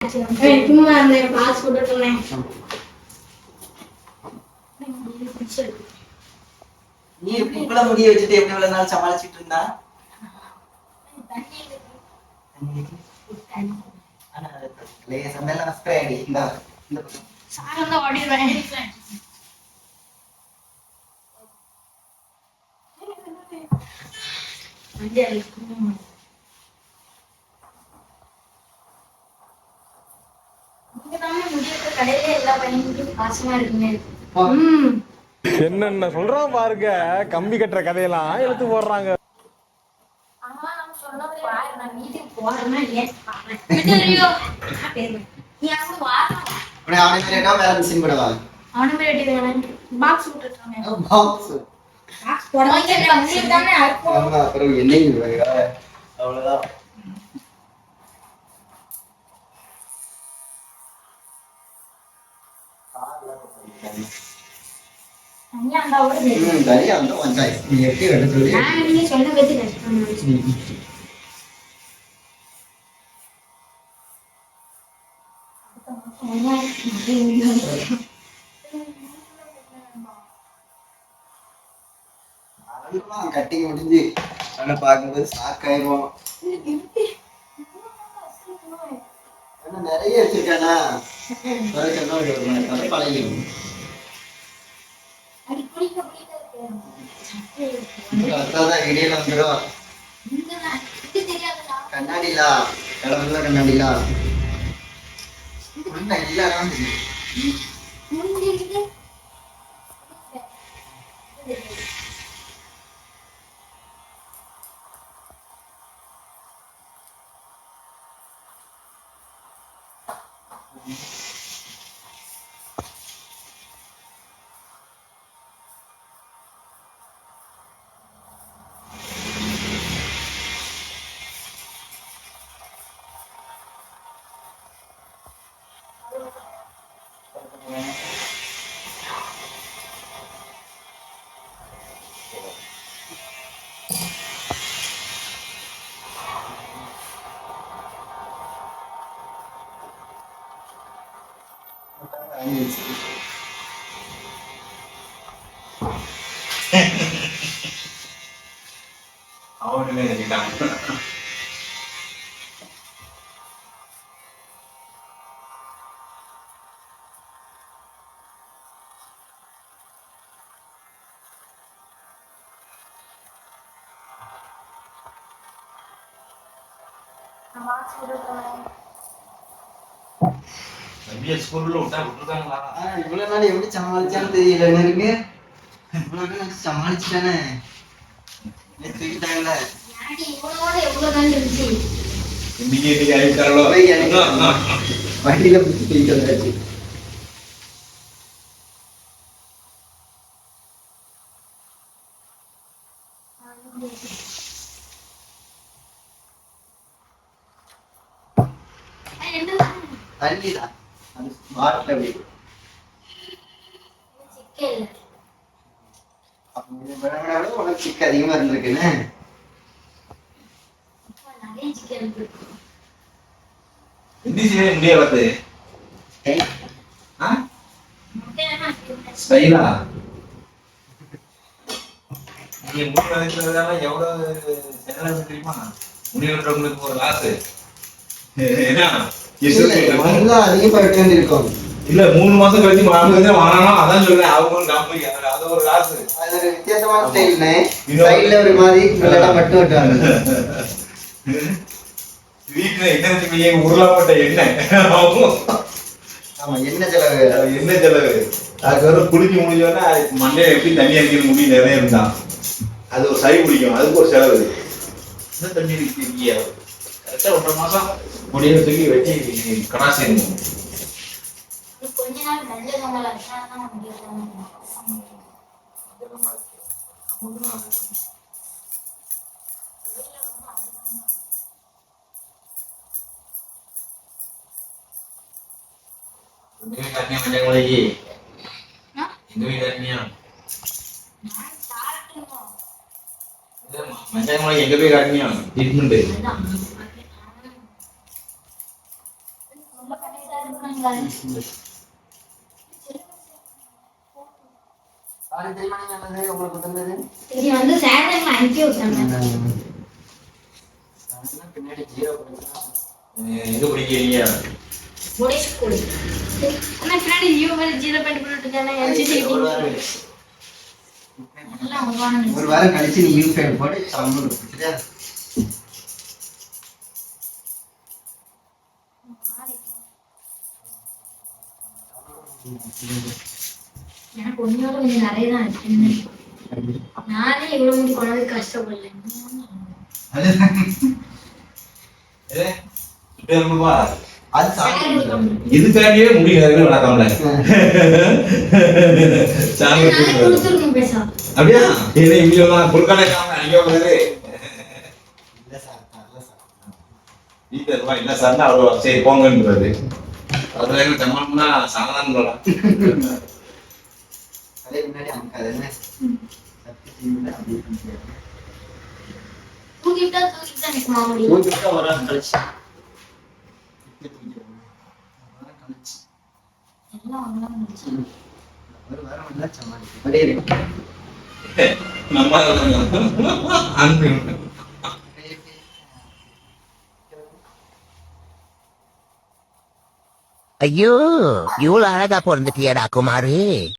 சும்மா அந்த பாஸ் போட்டுட்டேன். நீ இப்பல முடிய வச்சுட்டு எப்படி இவ்வளவு நாள் சமாளிச்சுட்டு இருந்தா? என்னென்ன சொல்றான் பாருங்க, கம்பி கட்டுற கதையெல்லாம் எடுத்து போடுறாங்க. அவ்வளவுதான். தனியா வந்து வந்தாய் நீ எப்படி எடுத்து நீங்க சொன்ன பத்தி கஷ்டம். கட்டிங் முடிஞ்சு அதை பார்க்கும்போது சாக்காயிருவோம். நிறைய வச்சிருக்கானா பழகிடும். இடையில வந்துடும். கண்ணாடிலா கடவுள கண்ணாடிலா எல்லாரும் அவங்களே நினைக்கிறாங்க. இவ்வளவு நாள் எப்படி சமாளிச்சான்னு தெரியல. எனக்கு இவ்வளவு நாள் சமாளிச்சுட்டானே தூக்கிட்டாங்கல்ல. வண்டியில பிடிச்சி தூக்கிட்டாச்சு. தண்ணிதான் அது பாட்டில் அப்படி உனக்கு சிக்க அதிகமா இருந்திருக்குன்னு முடியாது. ஸ்டைலா நீங்க முடி வளர்க்கிறதால எவ்வளவு செலவு தெரியுமா? முடி வளர்றவங்களுக்கு ஒரு லாஸ். இல்ல 3 மாசம் கழிச்சு வாங்கினா அதான் சொல்றேன். அவங்க அது ஒரு லாஸ். அது ஒரு வித்தியாசமான ஸ்டைல்னே. சைடுல ஒரு மாதிரி மட்டும் விட்டாங்க. வீட்டுல என்ன உருளாப்பட்ட எண்ணெய். ஆமா எண்ணெய் செலவு. எண்ணெய் செலவு. அதுக்கப்புறம் குளிக்க முடிஞ்சோன்னா மண்டையில எப்படி தண்ணி அடிக்கிற முடி நிறைய இருந்தான். அது ஒரு சரி பிடிக்கும். அதுக்கு ஒரு செலவு. என்ன தண்ணி இருக்கீங்க? கரெக்டா 1.5 மாசம் முடிய தூக்கி வச்சு கடாசி இருக்கும். கொஞ்ச நாள் நல்ல நம்மள எங்க போய் காட்டினியா ட்ரீட்மெண்ட்? பாரு தெரியுமா நல்லது உங்களுக்கு தந்தது இது வந்து சேட்டர்ல அனுப்பி விட்டாங்க. பின்னாடி 0 கொடுத்தா எங்க படிக்கிறீங்க? மோடி ஸ்கூல். ஆனா பின்னாடி நியூ வேற 0 போட்டுட்டானே. ஒரு வாரம் எல்லாம் வாங்க. ஒரு வாரம் கழிச்சு நீ யூ ஃபைல் போட்டு சம்மு கொடுத்துட்டா எனக்கு ஒன்னோட கொஞ்சம் நிறைய தான் இருக்கு. நானே இவ்வளவு முடி கொண்டாந்து கஷ்டப்படல. அது சாப்பிட்டு இதுக்காண்டியே முடியாது வணக்கம்ல கொடுத்துருக்கணும் பேசா. அப்படியா? ஏன்னா இங்கெல்லாம் குறுக்கான காம அடிக்க போகுது. இல்ல சார் தரல சார் வீட்டுல இருக்கா இல்ல சார்னா அவ்வளவு சரி போங்கன்றது. அதுல எங்க சம்பளம்னா சாதாரண அதே முன்னாடி அமுக்காது என்ன சத்து தீவிர அப்படி தூக்கிட்டா நிக்குமா முடி? தூக்கிட்டா ஒரு வாரம் கழிச்சு எல்லாம் ஒண்ணா இருந்துச்சு. ஒரு வாரம் வந்தா சமாளிக்கும் அப்படியே இருக்கு நம்ம அன்பு ஐயோ இவ்வளவு அழகா பிறந்துட்டியடா குமாரு.